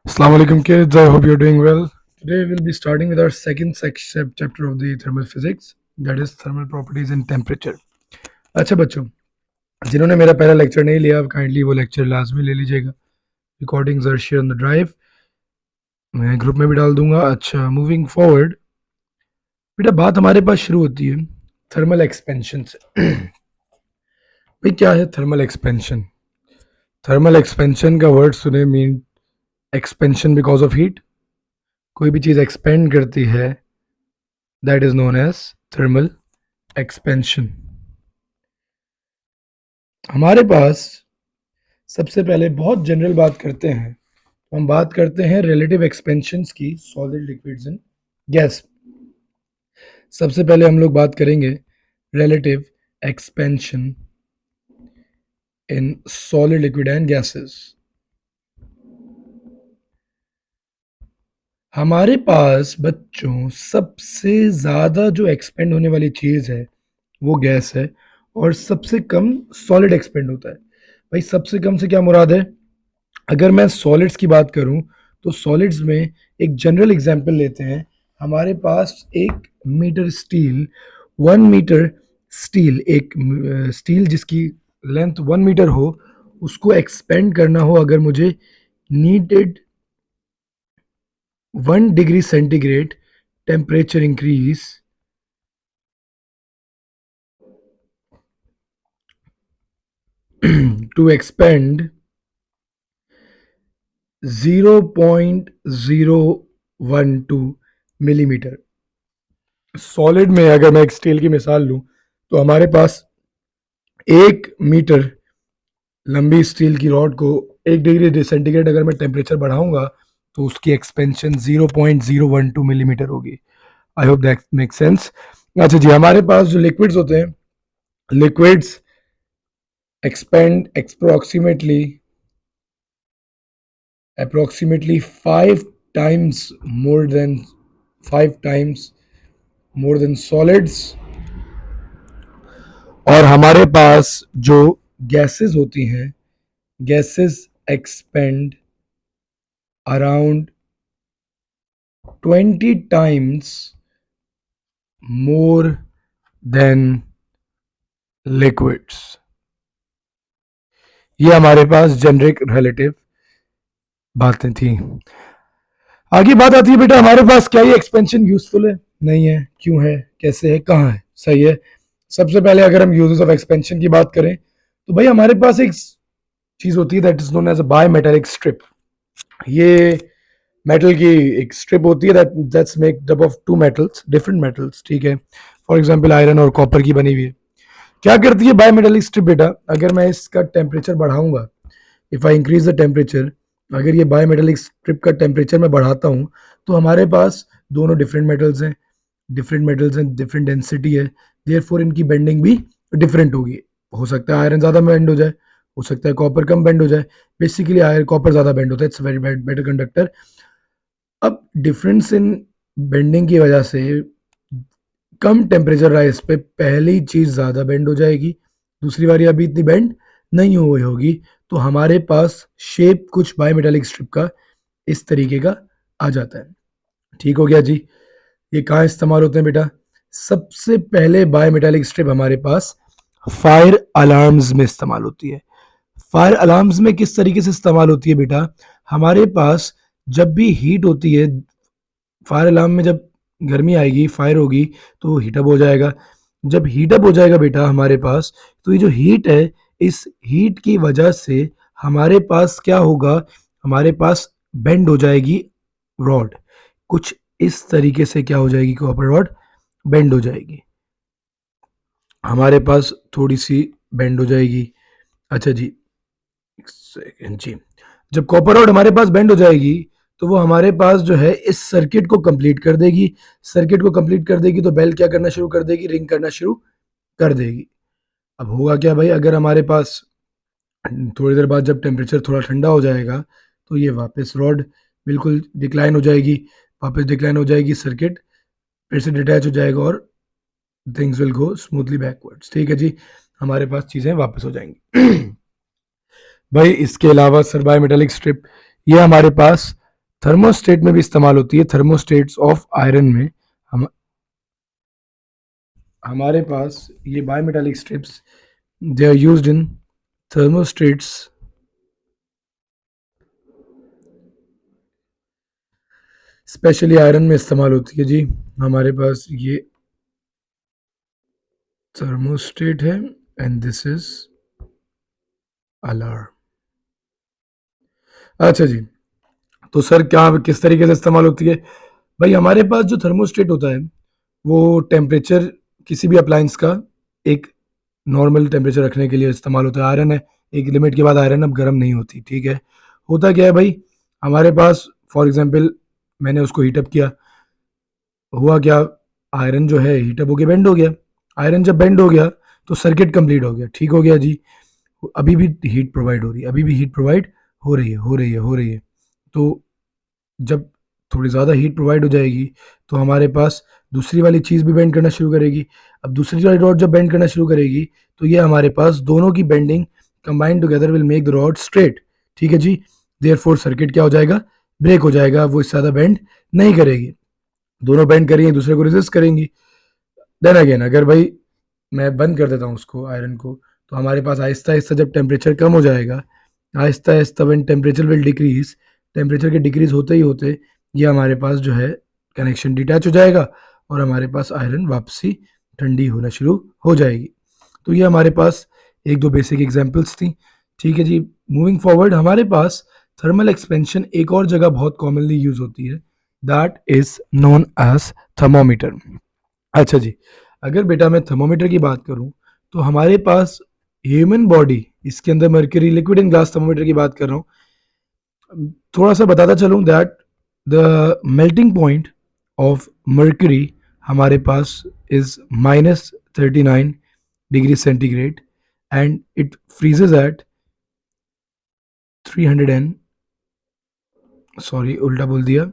Assalamu alaikum kids, I hope you're doing well. Today we'll be starting with our second chapter of the thermal physics, that is thermal properties and temperature. अच्छा बच्चों, जिन्होंने मेरा पहला lecture नहीं लिया, kindly वो lecture लाजमी ले लीजिएगा. Recordings are share on the drive, मैं ग्रुप में भी डाल दूंगा. अच्छा, मूविंग फॉरवर्ड, बेटा बात हमारे पास शुरू होती है थर्मल एक्सपेंशन से. भाई क्या है थर्मल एक्सपेंशन? थर्मल एक्सपेंशन का वर्ड सुने mean expansion because of heat. कोई भी चीज़ एक्सपेंड करती है, that is known as thermal expansion. हमारे पास सबसे पहले बहुत जनरल बात करते हैं, तो हम बात करते हैं रिलेटिव एक्सपेंशंस की सॉलिड लिक्विड्स एंड गैस. सबसे पहले हम लोग बात करेंगे relative expansion in solid liquid and gases. हमारे पास बच्चों सबसे ज़्यादा जो एक्सपेंड होने वाली चीज़ है वो गैस है, और सबसे कम सॉलिड एक्सपेंड होता है. भाई सबसे कम से क्या मुराद है? अगर मैं सॉलिड्स की बात करूं तो सॉलिड्स में एक जनरल एग्जांपल लेते हैं. हमारे पास एक मीटर स्टील, 1 मीटर स्टील, एक स्टील जिसकी लेंथ 1 मीटर हो, उसको एक्सपेंड करना हो, अगर मुझे needed 1 degree centigrade temperature increase to expand 0.012 millimetre. Solid में अगर मैं एक स्टील की मिसाल लूं तो हमारे पास 1 मीटर लंबी स्टील की रॉड को 1 डिग्री सेंटीग्रेड अगर मैं टेम्परेचर बढ़ाऊंगा तो उसकी एक्सपेंशन 0.012 मिलीमीटर होगी. I hope that make sense. अच्छा जी, हमारे पास जो लिक्विड्स होते हैं, liquids expand approximately 5 times more than solids. और हमारे पास जो गैसेस होती हैं, gases expand around 20 times more than liquids. ये हमारे पास जेनरिक रिलेटिव बातें थी. आगे बात आती है बेटा, हमारे पास क्या ये एक्सपेंशन यूजफुल है? नहीं है. क्यों है? कैसे है? कहाँ है? सही है. सबसे पहले अगर हम यूजेस ऑफ एक्सपेंशन की बात करें तो भाई हमारे पास एक चीज होती है that is known as a bimetallic strip. ये मेटल की एक स्ट्रिप होती है that's maked up of two metals, different metals. ठीक है, फॉर एग्जांपल आयरन और कॉपर की बनी हुई है. क्या करती है बायमेटालिक स्ट्रिप बेटा? अगर मैं इसका टेम्परेचर बढ़ाऊंगा, if I increase the temperature, अगर ये बायोमेटालिक स्ट्रिप का टेम्परेचर मैं बढ़ाता हूँ तो हमारे पास दोनों डिफरेंट मेटल्स हैं, डिफरेंट डेंसिटी है, देयरफॉर इनकी बेंडिंग भी डिफरेंट होगी. हो सकता है आयरन ज़्यादा बेंड हो जाए, हो सकता है कॉपर कम बेंड हो जाए. बेसिकली आयरन कॉपर ज़्यादा बेंड होता है, इट्स वेरी बेटर कंडक्टर. अब डिफरेंस इन बेंडिंग की वजह से कम टेम्परेचर राइज पे पहली चीज़ ज़्यादा बेंड हो जाएगी, दूसरी बारी अभी इतनी बेंड नहीं हुई होगी, तो हमारे पास शेप कुछ बायोमेटालिक स्ट्रिप का इस तरीके का आ जाता है. ठीक हो गया जी. ये कहाँ इस्तेमाल होते हैं बेटा? सबसे पहले बायोमेटालिक स्ट्रिप हमारे पास फायर अलार्म्स में इस्तेमाल होती है. फायर अलार्म्स में किस तरीके से इस्तेमाल होती है बेटा? हमारे पास जब भी हीट होती है, फायर अलार्म में जब गर्मी आएगी, फायर होगी, तो हीटअप हो जाएगा. जब हीटअप हो जाएगा बेटा हमारे पास, तो ये जो हीट है, इस हीट की वजह से हमारे पास क्या होगा? हमारे पास बेंड हो जाएगी रॉड, कुछ इस तरीके से क्या हो जाएगी? कॉपर रॉड बेंड हो जाएगी, हमारे पास थोड़ी सी बेंड हो जाएगी. अच्छा जी, एक सेकेंड जी. जब कॉपर रॉड हमारे पास बेंड हो जाएगी तो वो हमारे पास जो है इस सर्किट को कंप्लीट कर देगी. सर्किट को कंप्लीट कर देगी तो बेल क्या करना शुरू कर देगी? रिंग करना शुरू कर देगी. अब होगा क्या भाई? अगर हमारे पास थोड़ी देर बाद जब टेम्परेचर थोड़ा ठंडा हो जाएगा तो ये वापस रॉड बिल्कुल डिक्लाइन हो जाएगी, वापस डिक्लाइन हो जाएगी, सर्किट फिर से डिटैच हो जाएगा और things will go smoothly backwards. ठीक है जी, हमारे पास चीज़ें वापस हो जाएंगी. भाई इसके अलावा सर बायोमेटालिक स्ट्रिप, ये हमारे पास थर्मोस्टेट में भी इस्तेमाल होती है। थर्मोस्टेट्स ऑफ आयरन में हम हमारे पास ये bimetallic strips they are used in thermostats specially iron में इस्तेमाल होती है जी। हमारे पास ये थर्मोस्टेट है एंड दिस इज अलार्म। अच्छा जी, तो सर क्या किस तरीके से इस्तेमाल होती है? भाई हमारे पास जो थर्मोस्टेट होता है वो टेम्परेचर किसी भी अप्लायंस का एक नॉर्मल टेम्परेचर रखने के लिए इस्तेमाल होता है। आयरन है, एक लिमिट के बाद आयरन अब गर्म नहीं होती, ठीक है। होता क्या है भाई, हमारे पास फॉर एग्जांपल मैंने उसको हीटअप किया, हुआ क्या, आयरन जो है हीटअप होके बेंड हो गया। आयरन जब बेंड हो गया तो सर्किट कंप्लीट हो गया, ठीक हो गया जी। अभी भी हीट प्रोवाइड हो रही है, अभी भी हीट प्रोवाइड हो रही है। तो जब थोड़ी ज़्यादा हीट प्रोवाइड हो जाएगी तो हमारे पास दूसरी वाली चीज़ भी बेंड करना शुरू करेगी। अब दूसरी वाली रॉड जब बेंड करना शुरू करेगी तो ये हमारे पास दोनों की bending combined together will make the rod straight, ठीक है जी। देयरफॉर सर्किट क्या हो जाएगा, ब्रेक हो जाएगा, वो इससे ज़्यादा बेंड नहीं करेगी। दोनों बेंड करेंगे, दूसरे को रेजिस्ट करेंगी। देन अगेन अगर भाई मैं बंद कर देता हूँ उसको, आयरन को, तो हमारे पास आहिस्ता आहिस्ता जब टेम्परेचर कम हो जाएगा, Aahista Aahista when temperature will decrease, temperature के डिक्रीज होते ही होते ये हमारे पास जो है कनेक्शन डिटैच हो जाएगा और हमारे पास आयरन वापसी ठंडी होना शुरू हो जाएगी। तो ये हमारे पास एक दो बेसिक एग्जांपल्स थी, ठीक है जी। मूविंग फॉरवर्ड हमारे पास थर्मल एक्सपेंशन एक और जगह बहुत कॉमनली यूज होती है, that is known as thermometer. अच्छा जी, अगर बेटा मैं थर्मोमीटर की बात करूं तो हमारे पास ह्यूमन बॉडी, इसके अंदर mercury liquid in glass thermometer की बात कर रहा हूं। थोड़ा सा बताता चलूं that the melting point of mercury हमारे पास is -39 degree centigrade and it freezes at 300 and sorry उल्टा बोल दिया,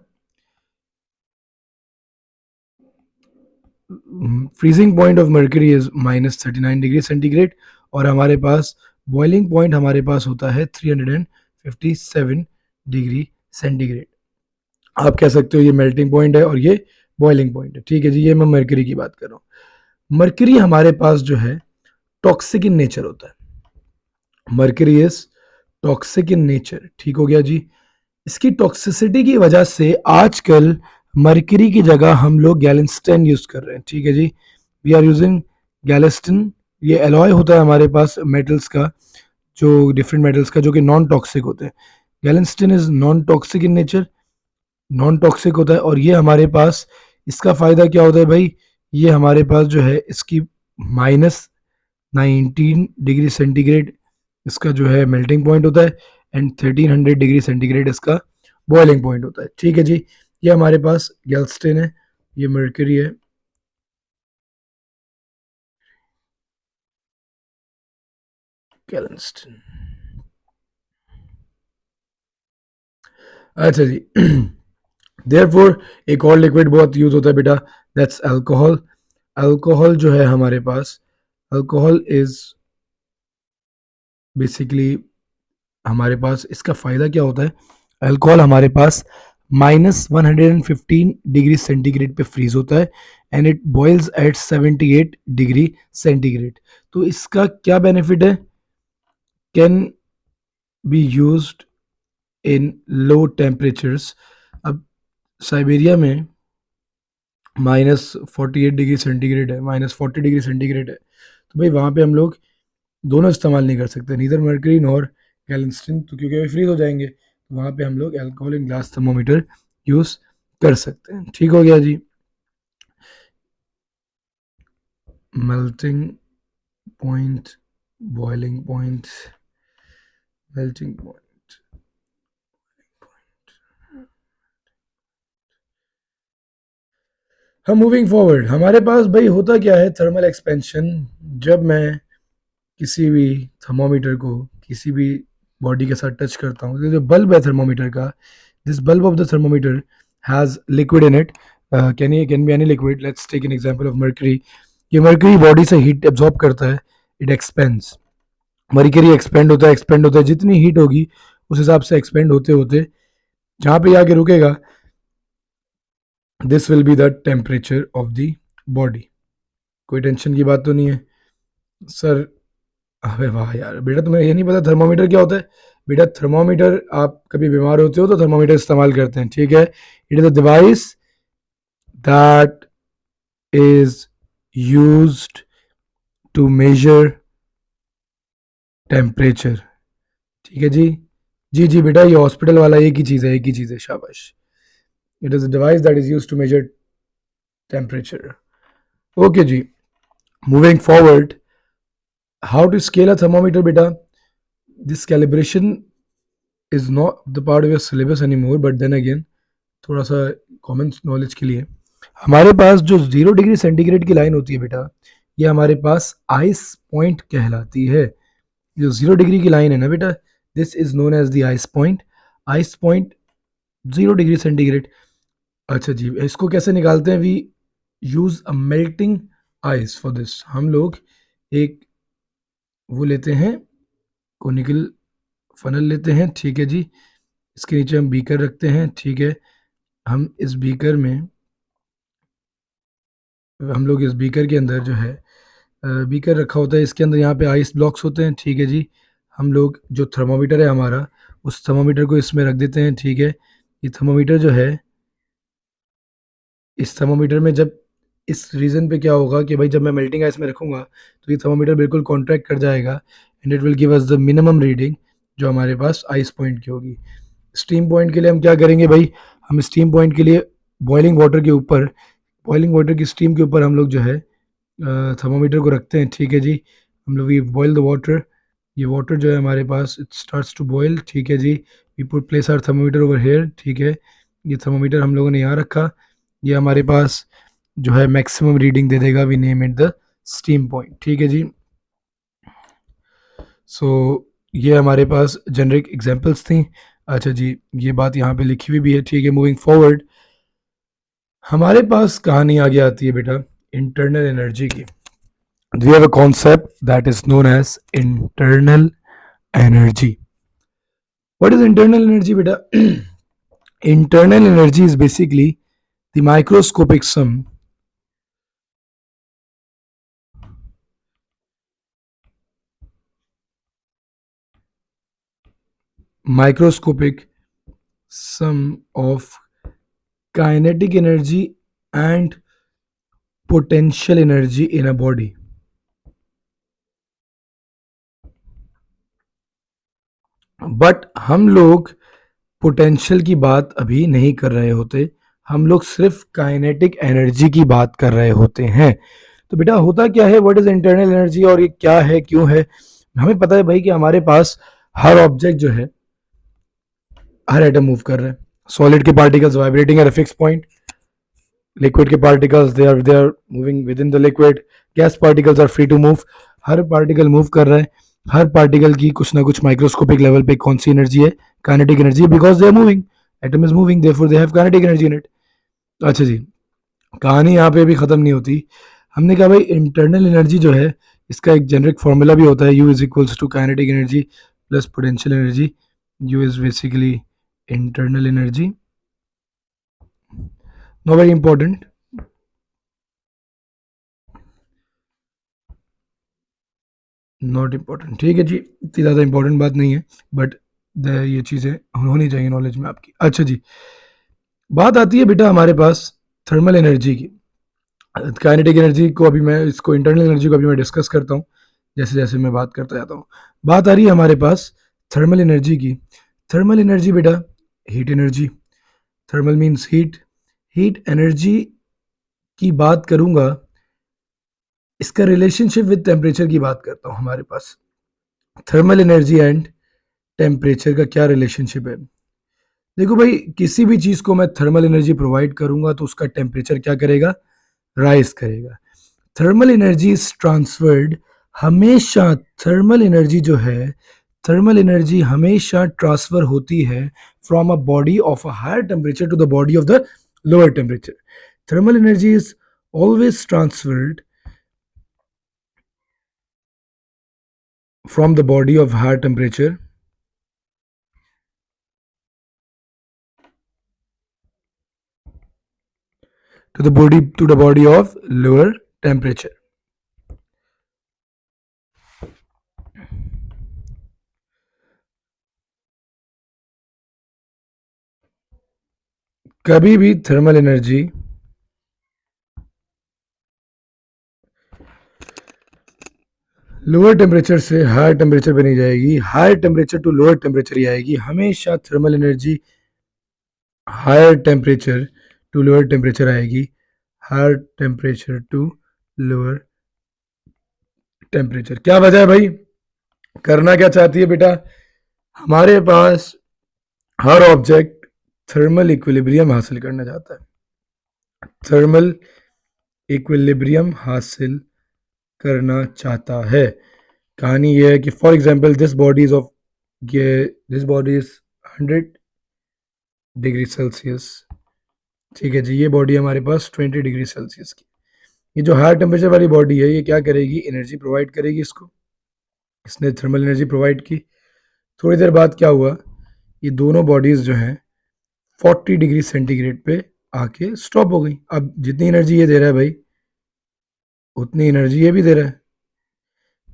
freezing point of mercury is -39 degree centigrade और हमारे पास बॉइलिंग पॉइंट हमारे पास होता है 357 डिग्री सेंटीग्रेड। आप कह सकते हो ये मेल्टिंग पॉइंट है और ये बॉइलिंग पॉइंट है, ठीक है जी। ये मैं मर्क्यूरी की बात कर रहा हूँ। मर्क्यूरी हमारे पास जो है टॉक्सिक इन नेचर होता है। Mercury is toxic in nature, ठीक हो गया जी। इसकी टॉक्सिसिटी की वजह से आजकल मर्क्यूरी की जगह हम लोग गैलेस्टिन यूज कर रहे हैं, ठीक है जी। We are using galinstan. ये एलॉय होता है हमारे पास मेटल्स का, जो डिफरेंट मेटल्स का, जो कि नॉन टॉक्सिक होते हैं। Galinstan is non toxic in nature, non toxic होता है। और ये हमारे पास इसका फायदा क्या होता है भाई, ये हमारे पास जो है इसकी -19 डिग्री सेंटीग्रेड इसका जो है मेल्टिंग पॉइंट होता है एंड 1300 डिग्री सेंटीग्रेड इसका बॉइलिंग पॉइंट होता है, ठीक है जी। ये हमारे पास गैल्स्टिन है, ये मर्क्यूरी है। गैल्स्टिन, अच्छा जी। देयरफॉर एक और लिक्विड बहुत यूज होता है बेटा, दैट्स अल्कोहल। अल्कोहल जो है हमारे पास, अल्कोहल इज बेसिकली हमारे पास इसका फायदा क्या होता है, अल्कोहल हमारे पास -115 डिग्री सेंटीग्रेड पे फ्रीज होता है and it boils at 78 degree centigrade. तो इसका क्या बेनिफिट है, can be used in low temperatures. अब साइबेरिया में -48 डिग्री सेंटीग्रेड है, -40 डिग्री सेंटीग्रेड है, तो भाई वहाँ पे हम लोग दोनों इस्तेमाल नहीं कर सकते, नीदर मर्करी नॉर गैलेस्टिन, तो क्योंकि वे फ्रीज हो जाएंगे। तो वहाँ पे हम लोग alcohol in glass thermometer use कर सकते हैं, ठीक हो गया जी। Melting point, boiling point, melting point. हम मूविंग फॉरवर्ड हमारे पास भाई होता क्या है, थर्मल एक्सपेंशन। जब मैं किसी भी थर्मोमीटर को किसी भी बॉडी के साथ टच करता हूँ, तो जो बल्ब है थर्मोमीटर का, this bulb of the thermometer has liquid in it, can be any liquid. Let's take an example of mercury. ये मर्करी बॉडी से हीट एब्जॉर्ब करता है, इट एक्सपेंड्स। मर्करी एक्सपेंड होता है, जितनी हीट होगी उस हिसाब से एक्सपेंड होते होते जहां पे आके रुकेगा, this will be the temperature of the body. कोई टेंशन की बात तो नहीं है सर? अबे वाह यार बेटा, तुम्हें ये नहीं पता थर्मोमीटर क्या होता है? बेटा थर्मोमीटर, आप कभी बीमार होते हो तो थर्मोमीटर इस्तेमाल करते हैं, ठीक है? It is a device that is used to measure temperature. ठीक है जी। जी जी बेटा, ये हॉस्पिटल वाला एक ही चीज है, एक ही चीज है, शाबाश। It is a device that is used to measure temperature. Okay जी, moving forward, how to scale a thermometer बेटा? This calibration is not the part of your syllabus any more, but then again थोड़ा सा common knowledge के लिए, हमारे पास जो 0 degree centigrade की line होती है बेटा, ये हमारे पास आइस पॉइंट कहलाती है। जो 0 डिग्री की लाइन है ना बेटा, this is known as the ice point. Ice point 0 degree centigrade. अच्छा जी, इसको कैसे निकालते हैं? We use a melting ice for this. हम लोग एक वो लेते हैं, कोनिकल फनल लेते हैं, ठीक है जी। इसके नीचे हम बीकर रखते हैं, ठीक है। हम इस बीकर में, हम लोग इस बीकर के अंदर जो है, बीकर रखा होता है, इसके अंदर यहाँ पे आइस ब्लॉक्स होते हैं, ठीक है जी। हम लोग जो थर्मामीटर है हमारा, उस थर्मामीटर को इसमें रख देते हैं, ठीक है। ये थर्मामीटर जो है, इस थर्मामीटर में जब इस रीजन पे क्या होगा कि भाई जब मैं मेल्टिंग आइस में रखूंगा तो ये थर्मामीटर बिल्कुल कॉन्ट्रैक्ट कर जाएगा, and it will give us the minimum reading जो हमारे पास आइस पॉइंट की होगी। स्टीम पॉइंट के लिए हम क्या करेंगे भाई? हम स्टीम पॉइंट के लिए बॉइलिंग वाटर के ऊपर, बॉइलिंग वाटर की स्टीम के ऊपर हम लोग जो है थर्मामीटर को रखते हैं, ठीक है जी। हम लोग वी बॉयल द वाटर, ये वाटर जो है हमारे पास इट स्टार्ट्स टू बॉयल, ठीक है जी। We put place our thermometer over here, ठीक है। ये थर्मामीटर हम लोगों ने यहाँ रखा, ये हमारे पास जो है मैक्सिमम रीडिंग दे देगा, we name it the steam point, ठीक है जी। सो ये हमारे पास जेनरिक एग्जांपल्स थी। अच्छा जी, ये बात यहाँ पे लिखी हुई भी है, ठीक है। मूविंग फॉरवर्ड, हमारे पास कहानी आगे आती है बेटा इंटरनल एनर्जी की। We have a concept that is known as internal energy. What is internal energy beta? Internal energy is basically the microscopic sum of kinetic energy and potential energy in a body. But हम लोग potential की बात अभी नहीं कर रहे होते, हम लोग सिर्फ काइनेटिक एनर्जी की बात कर रहे होते हैं। तो बेटा होता क्या है, व्हाट इज इंटरनल एनर्जी और ये क्या है, क्यों है? हमें पता है भाई कि हमारे पास हर ऑब्जेक्ट जो है, हर एटम मूव कर रहे हैं। सॉलिड के particles vibrating at a fix point, liquid के particles they are moving with the liquid, gas particles are free to move. हर पार्टिकल मूव कर रहा है, हर पार्टिकल की कुछ ना कुछ माइक्रोस्कोपिक लेवल पे कौन सी एनर्जी है? Kinetic energy, because they are moving, atom is moving, therefore they have kinetic energy in it. अच्छा जी, कहानी यहाँ पे भी खत्म नहीं होती। हमने कहा भाई इंटरनल एनर्जी जो है, इसका एक जेनरिक फॉर्मूला भी होता है, U is equals to kinetic energy plus potential energy. U is basically internal energy, no very important, not important, ठीक है जी, इतनी ज़्यादा इंपॉर्टेंट बात नहीं है, बट ये चीज़ें होनी चाहिए नॉलेज में आपकी। अच्छा जी, बात आती है बेटा हमारे पास थर्मल एनर्जी की। काइनेटिक एनर्जी को अभी मैं, इसको इंटरनल एनर्जी को अभी मैं डिस्कस करता हूँ, जैसे जैसे मैं बात करता जाता हूँ। बात आ रही है हमारे पास थर्मल एनर्जी की। थर्मल एनर्जी बेटा heat energy, thermal means heat, heat energy की बात करूंगा, इसका रिलेशनशिप विद टेम्परेचर की बात करता हूँ हमारे पास। थर्मल एनर्जी एंड टेम्परेचर का क्या रिलेशनशिप है? देखो भाई, किसी भी चीज को मैं थर्मल एनर्जी प्रोवाइड करूंगा तो उसका टेम्परेचर क्या करेगा? राइज करेगा। थर्मल एनर्जी इज ट्रांसफर्ड, हमेशा थर्मल एनर्जी जो है, थर्मल एनर्जी हमेशा ट्रांसफर होती है from a body of a higher temperature to the body of the lower temperature. Thermal energy is always transferred from the body of higher temperature to the body of lower temperature. कभी भी thermal energy lower temperature से higher temperature पे नहीं जाएगी, higher temperature to lower temperature ही आएगी. हमेशा thermal energy higher temperature to lower temperature आएगी, higher temperature to lower temperature. क्या वजह है भाई? करना क्या चाहती है बेटा? हमारे पास हर ऑब्जेक्ट थर्मल इक्विलिब्रियम हासिल करना चाहता है. थर्मल इक्विलिब्रियम हासिल करना चाहता है. कहानी यह है कि for example this body is of this body is 100 degree Celsius. ठीक है जी, ये बॉडी हमारे पास 20 डिग्री सेल्सियस की. ये जो हायर टेम्परेचर वाली बॉडी है ये क्या करेगी? एनर्जी प्रोवाइड करेगी इसको. इसने थर्मल एनर्जी प्रोवाइड की. थोड़ी देर बाद क्या हुआ? ये दोनों बॉडीज जो हैं 40 डिग्री सेंटीग्रेड पे आके स्टॉप हो गई. अब जितनी एनर्जी ये दे रहा है भाई उतनी एनर्जी ये भी दे रहा है.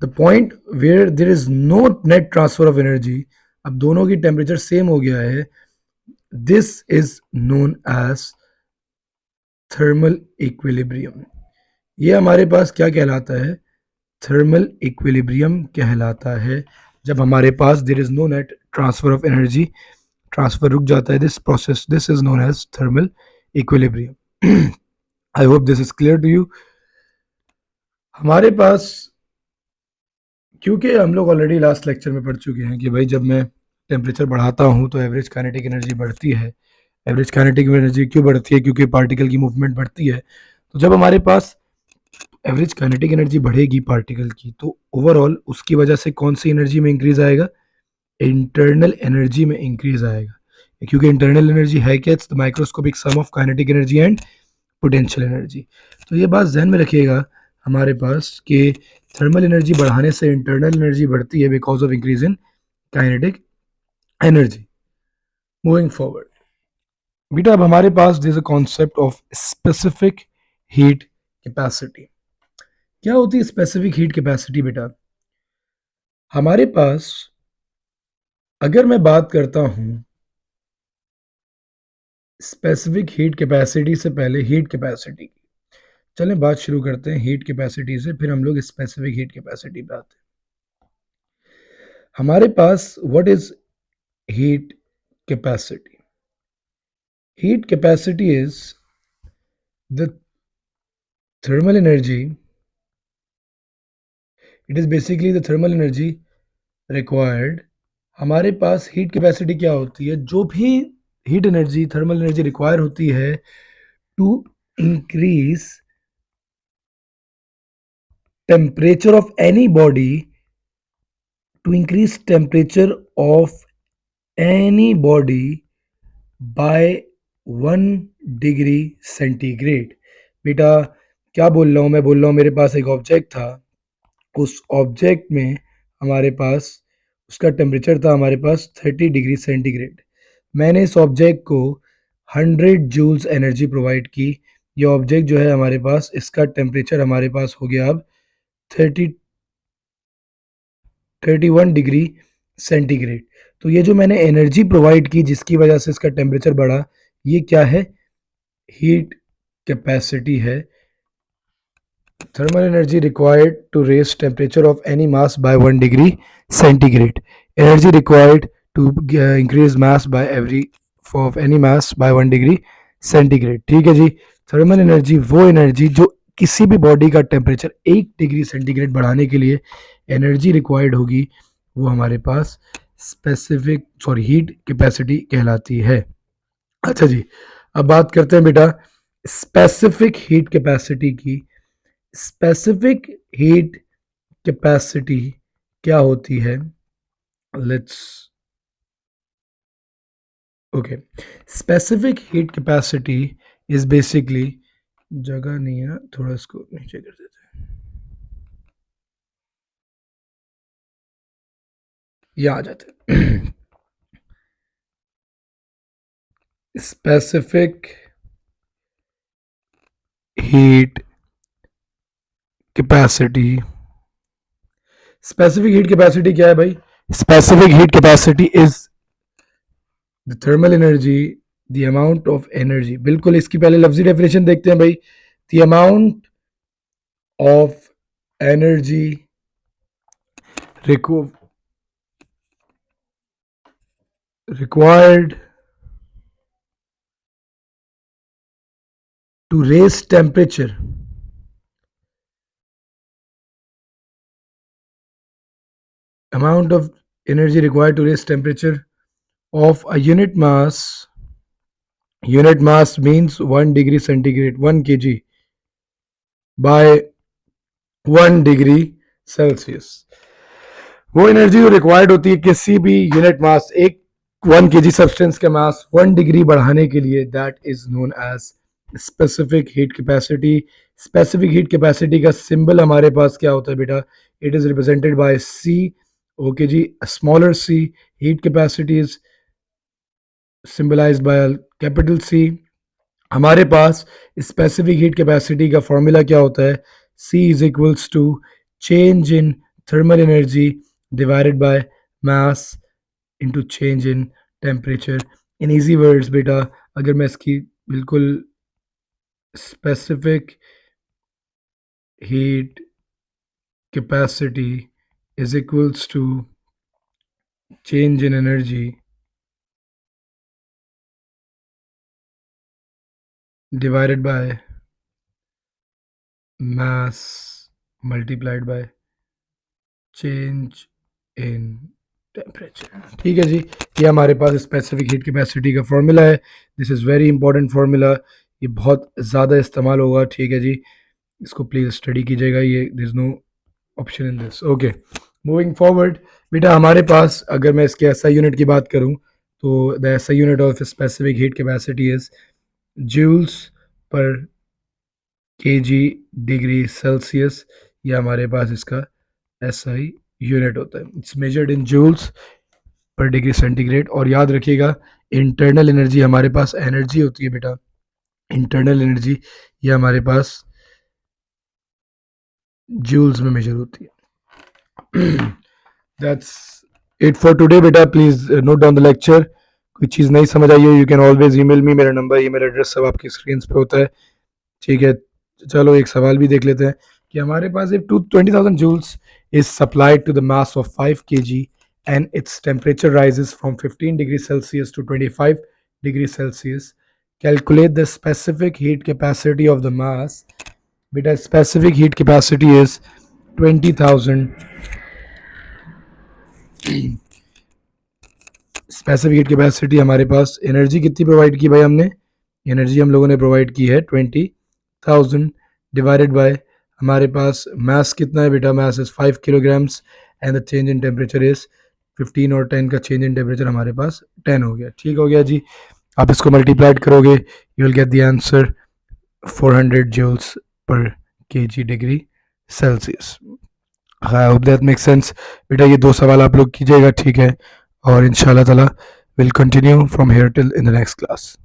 The point where there is no net transfer of energy, अब दोनों की टेम्परेचर सेम हो गया है. This is known as thermal equilibrium. ये हमारे पास क्या कहलाता है? थर्मल इक्विलिब्रियम कहलाता है. जब हमारे पास there is no net transfer of energy, transfer रुक जाता है. This process this is known as thermal equilibrium. I hope this is clear to you. हमारे पास, क्योंकि हम लोग ऑलरेडी लास्ट लेक्चर में पढ़ चुके हैं कि भाई जब मैं टेम्परेचर बढ़ाता हूँ तो एवरेज काइनेटिक एनर्जी बढ़ती है. एवरेज काइनेटिक एनर्जी क्यों बढ़ती है? क्योंकि पार्टिकल की मूवमेंट बढ़ती है. तो जब हमारे पास एवरेज काइनेटिक एनर्जी बढ़ेगी पार्टिकल की तो ओवरऑल उसकी वजह से कौन सी एनर्जी में इंक्रीज आएगा? इंटरनल एनर्जी में इंक्रीज आएगा. क्योंकि इंटरनल एनर्जी है क्या? It's the microscopic sum of kinetic energy and potential energy. तो ये बात जहन में रखिएगा हमारे पास कि थर्मल एनर्जी बढ़ाने से इंटरनल एनर्जी बढ़ती है because of increase in kinetic energy. Moving forward बेटा, अब हमारे पास this a concept of specific heat capacity. क्या होती है स्पेसिफिक हीट कैपेसिटी बेटा? हमारे पास अगर मैं बात करता हूं स्पेसिफिक हीट कैपेसिटी से पहले हीट कैपेसिटी की, चलें बात शुरू करते हैं हीट कैपेसिटी से, फिर हम लोग स्पेसिफिक हीट कैपेसिटी पे आते हैं. हमारे पास what is heat capacity? Heat capacity is the thermal energy, it is basically the thermal energy required. हमारे पास हीट कैपेसिटी क्या होती है? जो भी heat energy thermal energy require होती है to increase temperature of any body, to increase temperature of any body by 1 degree centigrade. बेटा क्या बोल रहा हूँ? मैं बोल रहा हूँ मेरे पास एक ऑब्जेक्ट था, उस ऑब्जेक्ट में हमारे पास उसका टेम्परेचर था हमारे पास 30 डिग्री सेंटीग्रेड. मैंने इस ऑब्जेक्ट को 100 जूल्स एनर्जी प्रोवाइड की. ये ऑब्जेक्ट जो है हमारे पास इसका टेम्परेचर हमारे पास हो गया अब 31 डिग्री सेंटीग्रेड. तो ये जो मैंने एनर्जी प्रोवाइड की जिसकी वजह से इसका टेम्परेचर बढ़ा, ये क्या है? हीट कैपेसिटी है. Thermal energy required to raise temperature of any mass by 1 degree centigrade. Energy required to increase mass by every of any mass by 1 degree centigrade. ठीक है जी. थर्मल एनर्जी वो एनर्जी जो किसी भी बॉडी का temperature 1 degree centigrade बढ़ाने के लिए एनर्जी रिक्वायर्ड होगी, वो हमारे पास हीट कैपेसिटी कहलाती है. अच्छा जी, अब बात करते हैं बेटा स्पेसिफिक हीट कैपेसिटी की. स्पेसिफिक हीट कैपेसिटी क्या होती है? Let's okay. Specific heat capacity is basically, जगह नहीं है, थोड़ा इसको नीचे कर देते हैं, ये आ जाते हैं. Specific heat capacity. Specific heat capacity क्या है भाई? Specific heat capacity is the thermal energy, the amount of energy. बिल्कुल इसकी पहले लफ्जी डेफिनेशन देखते हैं भाई. The amount of energy required to raise temperature. Amount of energy required to raise temperature of a unit mass. Unit mass means 1 degree centigrade, 1 kg by 1 degree Celsius. वो energy जो required होती है किसी भी unit mass, एक 1 kg substance का मास 1 degree बढ़ाने के लिए, that is known as specific heat capacity. Specific heat capacity का सिंबल हमारे पास क्या होता है बेटा? It is represented by C. Okay जी, smaller C. Heat capacity is symbolized by capital C. हमारे पास स्पेसिफिक हीट कैपेसिटी का फॉर्मूला क्या होता है? C is equals to change in thermal energy divided by mass into change in temperature. In easy words बेटा, अगर मैं इसकी बिल्कुल specific heat capacity is equals to change in energy divided by mass multiplied by change in temperature. ठीक है जी, ये हमारे पास स्पेसिफिक हीट कैपेसिटी का फॉर्मूला है. This is very important formula, ये बहुत ज़्यादा इस्तेमाल होगा. ठीक है जी, इसको प्लीज़ स्टडी कीजिएगा. ये this no option in this. Okay, moving forward बेटा, हमारे पास अगर मैं इसके एसआई यूनिट की बात करूं तो the SI unit of specific heat capacity is joules per kg degree Celsius. ये हमारे पास इसका एसआई यूनिट होता है. It's measured in joules per degree centigrade. और याद रखिएगा, इंटरनल एनर्जी हमारे पास एनर्जी होती है बेटा. इंटरनल एनर्जी ये हमारे पास जूल्स में मेजर होती है. दैट्स इट फॉर टुडे बेटा. Please note down the lecture. कोई चीज़ नहीं समझ आई है, you can always email me. मेरा नंबर, ईमेल एड्रेस सब आपकी स्क्रीन पे होता है. ठीक है, चलो एक सवाल भी देख लेते हैं कि हमारे पास if 20,000 joules is supplied to the mass of 5 kg and its temperature rises from 15 degrees Celsius to 25 degrees Celsius, calculate the specific heat capacity of the mass. Beta, specific heat capacity is 20,000. Specific heat capacity हमारे पास. Energy कितनी provide की भाई हमने? Energy हम लोगों ने provide की है 20,000 डिवाइडेड बाय हमारे पास मास कितना है बेटा? Mass is 5 kilograms and the change in temperature is 15 और 10 का चेंज इन टेम्परेचर हमारे पास 10 हो गया. ठीक हो गया जी. आप इसको मल्टीप्लाइड करोगे, you will get the answer 400 joules पर kg degree Celsius. I hope that make sense बेटा. ये 2 सवाल आप लोग कीजिएगा. ठीक है, और इंशाल्लाह ताला will continue from here till in the next class.